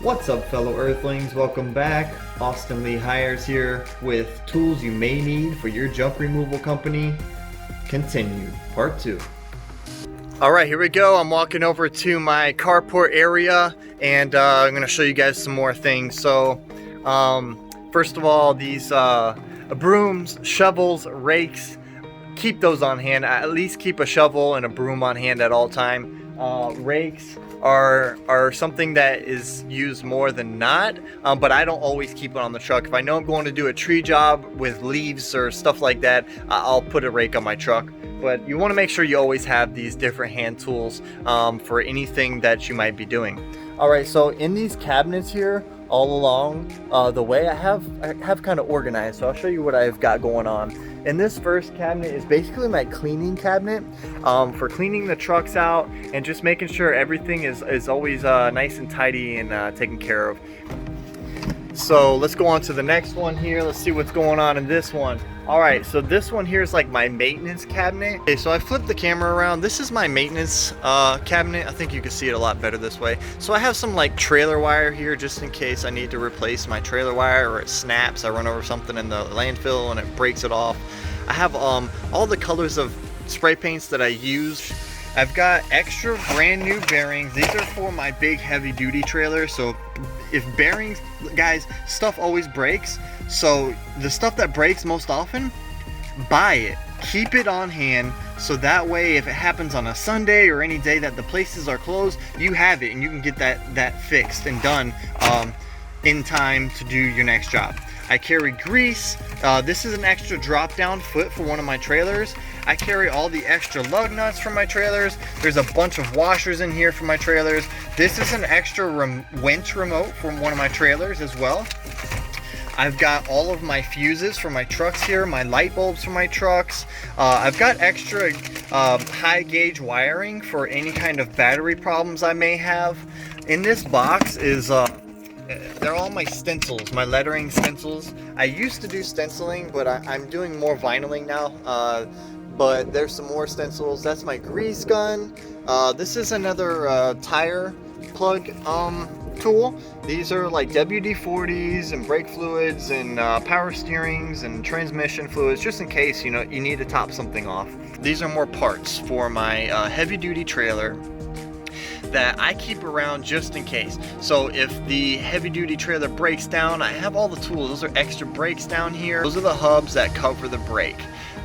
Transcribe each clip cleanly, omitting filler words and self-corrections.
What's up, fellow Earthlings? Welcome back. Austin Hiers here with tools you may need for your junk removal company. Continued, part 2. All right, here we go. I'm walking over to my carport area and I'm gonna show you guys some more things. So first of all, these brooms, shovels, rakes, keep those on hand. At least keep a shovel and a broom on hand at all time. Rakes are something that is used more than not, but I don't always keep it on the truck. If I know I'm going to do a tree job with leaves or stuff like that, I'll put a rake on my truck. But you want to make sure you always have these different hand tools for anything that you might be doing. All right, so in these cabinets here, all along the way, I have kind of organized. So I'll show you what I've got going on. And this first cabinet is basically my cleaning cabinet for cleaning the trucks out and just making sure everything is always nice and tidy and taken care of. So let's go on to the next one here. Let's see what's going on in this one. All right, so this one here is like my maintenance cabinet. Okay, so I flipped the camera around. This is my maintenance cabinet. I think you can see it a lot better this way. So I have some like trailer wire here just in case I need to replace my trailer wire or it snaps. I run over something in the landfill and it breaks it off. I have all the colors of spray paints that I use. I've got extra brand new bearings. These are for my big heavy duty trailer. So if bearings, guys, stuff always breaks. So the stuff that breaks most often, buy it. Keep it on hand so that way if it happens on a Sunday or any day that the places are closed, you have it and you can get that fixed and done in time to do your next job. I carry grease. This is an extra drop down foot for one of my trailers. I carry all the extra lug nuts from my trailers. There's a bunch of washers in here for my trailers. This is an extra winch remote from one of my trailers as well. I've got all of my fuses for my trucks here, my light bulbs for my trucks. I've got extra high gauge wiring for any kind of battery problems I may have. In this box is they're all my stencils, my lettering stencils. I used to do stenciling, but I'm doing more vinyling now. But there's some more stencils. That's my grease gun. This is another tire plug tool. These are like WD-40s and brake fluids and power steerings and transmission fluids, just in case you need to top something off. These are more parts for my heavy duty trailer that I keep around just in case. So if the heavy duty trailer breaks down, I have all the tools. Those are extra brakes down here. Those are the hubs that cover the brake.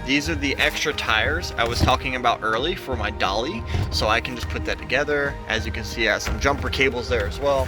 These are the extra tires I was talking about early for my dolly, so I can just put that together. As you can see, I have some jumper cables there as well.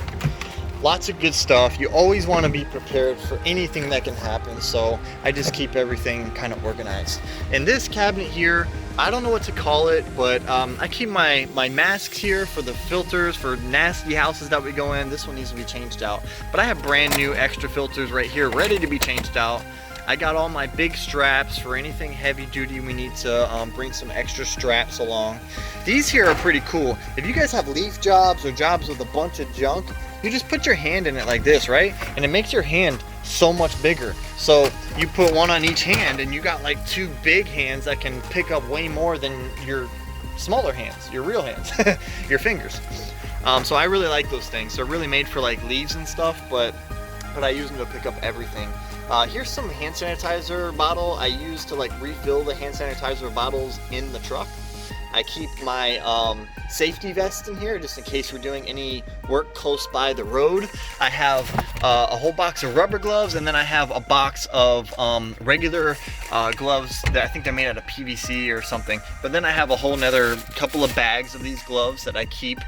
Lots of good stuff. You always want to be prepared for anything that can happen, so I just keep everything kind of organized. In this cabinet here, I don't know what to call it, but I keep my masks here for the filters for nasty houses that we go in. This one needs to be changed out, but I have brand new extra filters right here ready to be changed out. I got all my big straps for anything heavy duty. We need to bring some extra straps along. These here are pretty cool. If you guys have leaf jobs or jobs with a bunch of junk, you just put your hand in it like this, right? And it makes your hand so much bigger. So you put one on each hand and you got like two big hands that can pick up way more than your smaller hands, your real hands, your fingers. So I really like those things. They're really made for like leaves and stuff, but I use them to pick up everything. Here's some hand sanitizer bottle I use to like refill the hand sanitizer bottles in the truck. I keep my safety vest in here just in case we're doing any work close by the road. I have a whole box of rubber gloves, and then I have a box of regular gloves that I think they're made out of PVC or something. But then I have a whole nother couple of bags of these gloves that I keep.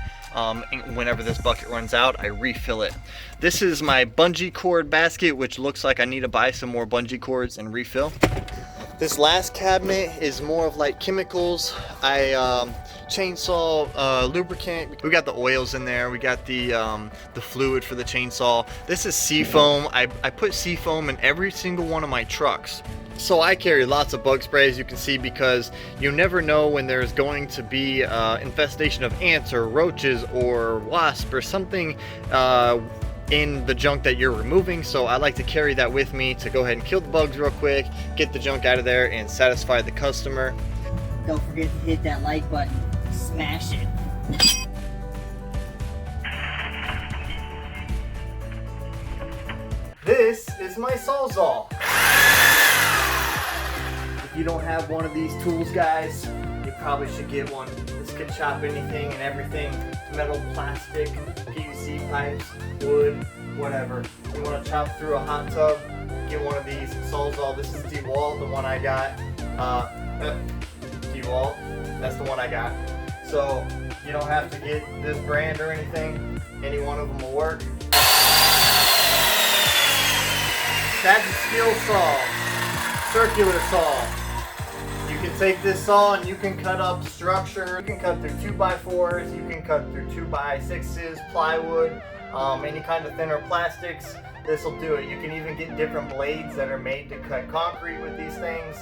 Whenever this bucket runs out, I refill it. This is my bungee cord basket, which looks like I need to buy some more bungee cords and refill. This last cabinet is more of like chemicals. Chainsaw lubricant. We got the oils in there. We got the fluid for the chainsaw. This is seafoam. I put seafoam in every single one of my trucks. So I carry lots of bug spray, as you can see, because you never know when there's going to be infestation of ants or roaches or wasps or something in the junk that you're removing. So I like to carry that with me to go ahead and kill the bugs real quick, get the junk out of there, and satisfy the customer. Don't forget to hit that like button. Smash it. is my Sawzall. If you don't have one of these tools, guys, you probably should get one. This could chop anything and everything. Metal, plastic, PVC pipes, wood, whatever. You want to chop through a hot tub, get one of these. Sawzall. This is DeWalt, the one I got. DeWalt, that's the one I got. So you don't have to get this brand or anything. Any one of them will work. That's a skill saw, circular saw. You can take this saw and you can cut up structure. You can cut through 2x4s, you can cut through 2x6s, plywood, any kind of thinner plastics. This will do it. You can even get different blades that are made to cut concrete with these things.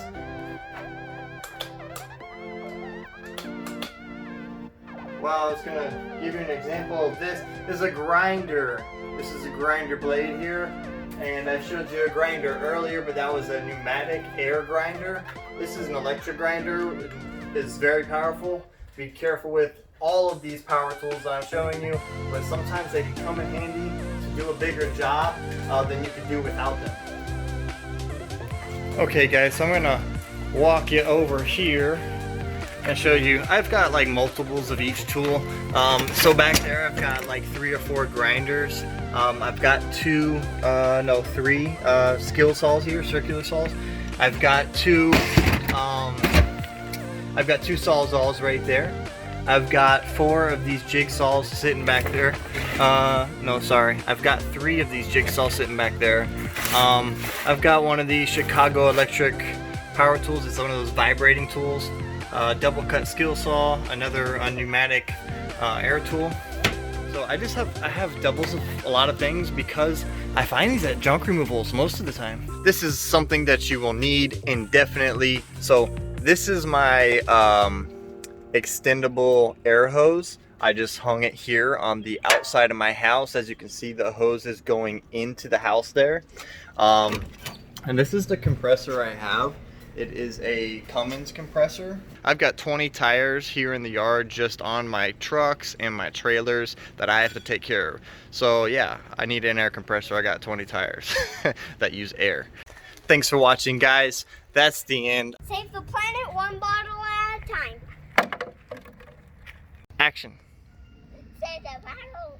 Well, I was gonna give you an example of this. This is a grinder. This is a grinder blade here. And I showed you a grinder earlier, but that was a pneumatic air grinder. This is an electric grinder. It's very powerful. Be careful with all of these power tools that I'm showing you, but sometimes they can come in handy to do a bigger job than you could do without them. Okay guys, so I'm gonna walk you over here and show you. I've got like multiples of each tool. So back there I've got like 3 or 4 grinders. I've got 3 skill saws here, circular saws. I've got 2 Sawzalls right there. I've got 4 of these jigsaws sitting back there. I've got 3 of these jigsaws sitting back there. I've got one of these Chicago electric power tools. It's one of those vibrating tools. Double cut skill saw, another pneumatic air tool. So I have doubles of a lot of things because I find these at junk removals most of the time. This is something that you will need indefinitely. So this is my extendable air hose. I just hung it here on the outside of my house. As you can see, the hose is going into the house there. And this is the compressor I have. It is a Cummins compressor. I've got 20 tires here in the yard just on my trucks and my trailers that I have to take care of. So yeah, I need an air compressor. I got 20 tires that use air. Thanks for watching, guys. That's the end. Save the planet one bottle at a time. Action. Save the bottle,